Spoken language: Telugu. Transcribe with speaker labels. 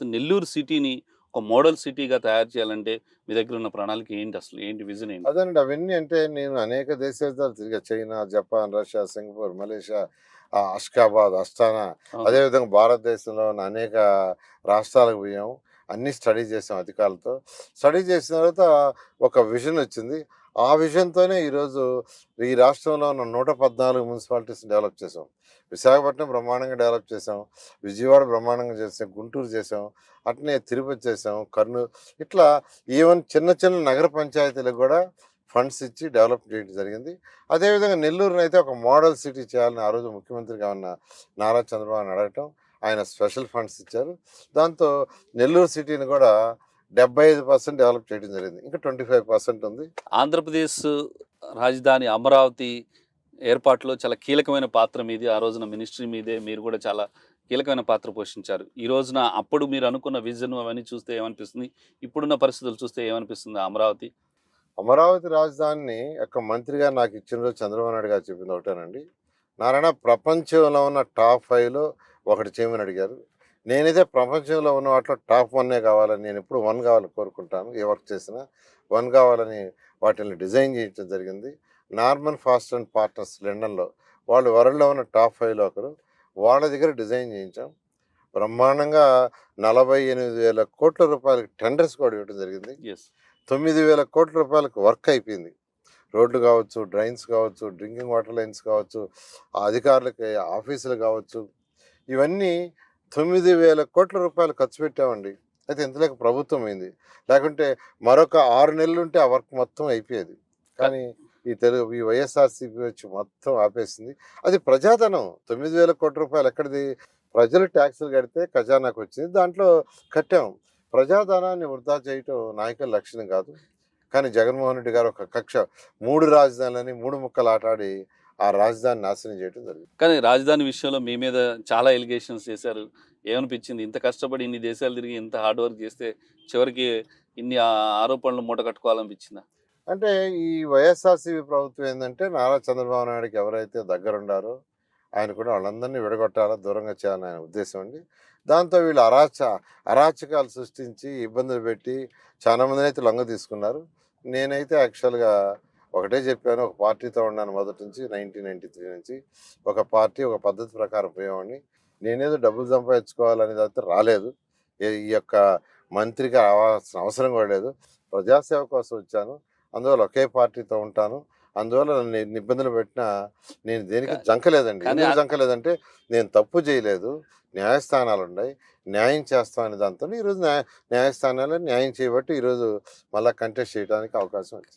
Speaker 1: నెల్లూరు సిటీని ఒక మోడల్ సిటీగా తయారు చేయాలంటే మీ దగ్గర ఉన్న ప్రణాళిక ఏంటి అసలు? ఏంటి విజన్ ఏంటి?
Speaker 2: అదేనండి. అవన్నీ అంటే నేను అనేక దేశాలు తిరిగా. China, Japan, Russia, Singapore, Malaysia, Ashgabat, Astana,
Speaker 1: అవును.
Speaker 2: అదేవిధంగా భారతదేశంలో ఉన్న అనేక రాష్ట్రాలకు పోయాం. అన్నీ స్టడీ చేసాం అధికారులతో. స్టడీ చేసిన తర్వాత ఒక విజన్ వచ్చింది. ఆ విజన్‌తోనే ఈరోజు ఈ రాష్ట్రంలో ఉన్న 114 మున్సిపాలిటీస్‌ని డెవలప్ చేసాం. విశాఖపట్నం బ్రహ్మాండంగా డెవలప్ చేసాం. విజయవాడ బ్రహ్మాండంగా చేసాం. గుంటూరు చేసాం. అట్నే తిరుపతి చేసాం. కర్నూలు ఇట్లా ఈవెన్ చిన్న చిన్న నగర పంచాయతీలకు కూడా ఫండ్స్ ఇచ్చి డెవలప్ చేయడం జరిగింది. అదేవిధంగా నెల్లూరునైతే ఒక మోడల్ సిటీ చేయాలని ఆ రోజు ముఖ్యమంత్రిగా ఉన్న నారా చంద్రబాబుని అడగటం, ఆయన స్పెషల్ ఫండ్స్ ఇచ్చారు. దాంతో నెల్లూరు సిటీని కూడా 75% డెవలప్ చేయడం జరిగింది. ఇంకా 25% ఉంది.
Speaker 1: ఆంధ్రప్రదేశ్ రాజధాని అమరావతి ఏర్పాటులో చాలా కీలకమైన పాత్ర మీది. ఆ రోజున మినిస్ట్రీ మీదే. మీరు కూడా చాలా కీలకమైన పాత్ర పోషించారు. ఈ రోజున అప్పుడు మీరు అనుకున్న విజన్ అవన్నీ చూస్తే ఏమనిపిస్తుంది? ఇప్పుడున్న పరిస్థితులు చూస్తే ఏమనిపిస్తుంది అమరావతి?
Speaker 2: అమరావతి రాజధానిని యొక్క మంత్రిగా నాకు ఇచ్చిన రోజు చంద్రబాబు నాయుడు గారు చెప్పింది ఒకటేనండి. నారాయణ ప్రపంచంలో ఉన్న టాప్ 5లో ఒకటి చేయమని అడిగారు. నేనైతే ప్రపంచంలో ఉన్న వాటిలో టాప్ 1 కావాలని నేను ఎప్పుడు 1 కావాలని కోరుకుంటాను. ఏ వర్క్ చేసినా 1 కావాలని వాటిని డిజైన్ చేయించడం జరిగింది. నార్మన్ ఫాస్ట్ అండ్ పార్ట్నర్స్ లండన్‌లో వాళ్ళు వరల్డ్‌లో ఉన్న టాప్ 5లో ఒకరు. వాళ్ళ దగ్గర డిజైన్ చేయించాం. బ్రహ్మాండంగా రూ. 48,00,00,000 టెండర్స్ కూడా ఇవ్వడం జరిగింది.
Speaker 1: యెస్.
Speaker 2: 9,000,00,000 వర్క్ అయిపోయింది. రోడ్లు కావచ్చు, డ్రైన్స్ కావచ్చు, డ్రింకింగ్ వాటర్ లైన్స్ కావచ్చు, ఆ అధికారులకి ఆఫీసులు కావచ్చు, ఇవన్నీ రూ. 9,000,00,000 ఖర్చు పెట్టామండి. అయితే ఇంతలోకి ప్రభుత్వం అయింది. లేకుంటే మరొక 6 నెలలుంటే ఆ వర్క్ మొత్తం అయిపోయేది.
Speaker 1: క
Speaker 2: కానీ ఈ వైఎస్ఆర్‌సీపీ వచ్చి మొత్తం ఆపేసింది. అది ప్రజాధనం. రూ. 9,000,00,000 ఎక్కడిది? ప్రజలు ట్యాక్సులు కడితే ఖజానాకు వచ్చింది. దాంట్లో కట్టాం. ప్రజాధనాన్ని వృధా చేయటం నాయకుల లక్షణం కాదు. కానీ జగన్మోహన్ రెడ్డి గారు ఒక కక్ష 3 రాజధానులని 3 ముక్కలు ఆటాడి ఆ రాజధానిని నాశనం చేయడం జరిగింది.
Speaker 1: కానీ రాజధాని విషయంలో మీ మీద చాలా ఎలిగేషన్స్ చేశారు. ఏమనిపించింది? ఇంత కష్టపడి ఇన్ని దేశాలు తిరిగి ఇంత హార్డ్ వర్క్ చేస్తే చివరికి ఇన్ని ఆరోపణలు మూట కట్టుకోవాలనిపించిందా?
Speaker 2: అంటే ఈ వైఎస్ఆర్‌సీపీ ప్రభుత్వం ఏందంటే నారా చంద్రబాబు నాయుడుకి ఎవరైతే దగ్గరుండారో ఆయన కూడా వాళ్ళందరినీ విడగొట్టాలా, దూరంగా చేయాలని ఆయన ఉద్దేశం అండి. దాంతో వీళ్ళు అరాచకాలు సృష్టించి, ఇబ్బందులు పెట్టి చాలా మందినైతే లొంగ తీసుకున్నారు. నేనైతే యాక్చువల్‌గా ఒకటే చెప్పాను. ఒక పార్టీతో ఉన్నాను మొదటి నుంచి 1993 నుంచి. ఒక పార్టీ, ఒక పద్ధతి ప్రకారం పోయేవాడిని. నేనేదో డబ్బులు సంపాదించుకోవాలనేది అయితే రాలేదు. ఈ యొక్క మంత్రిగా అవ్వాల్సిన అవసరం కూడా లేదు. ప్రజాసేవ కోసం వచ్చాను. అందువల్ల ఒకే పార్టీతో ఉంటాను. అందువల్ల నన్ను ఎన్ని ఇబ్బందులు పెట్టినా నేను దేనికి
Speaker 1: కా
Speaker 2: జంకలేదండి.
Speaker 1: కానీ
Speaker 2: ఎందుకు జంకలేదంటే నేను తప్పు చేయలేదు. న్యాయస్థానాలున్నాయి. న్యాయం చేస్తాం అనే దాంతోని ఈరోజు న్యాయస్థానాలు న్యాయం చేయబట్టి ఈరోజు మళ్ళా కంటెస్ట్ చేయడానికి అవకాశం వచ్చింది.